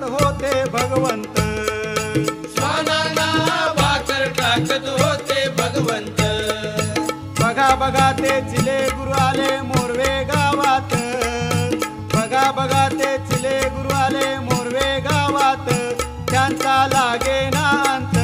होते भगवंत, श्वानांना भाकर टाकत होते भगवंत. बघा बघा ते चिले गुरु आले मोरवे गावात, बघा बघा ते चिले गुरु आले मोरवे गावात, त्यांचा लागे ना अंत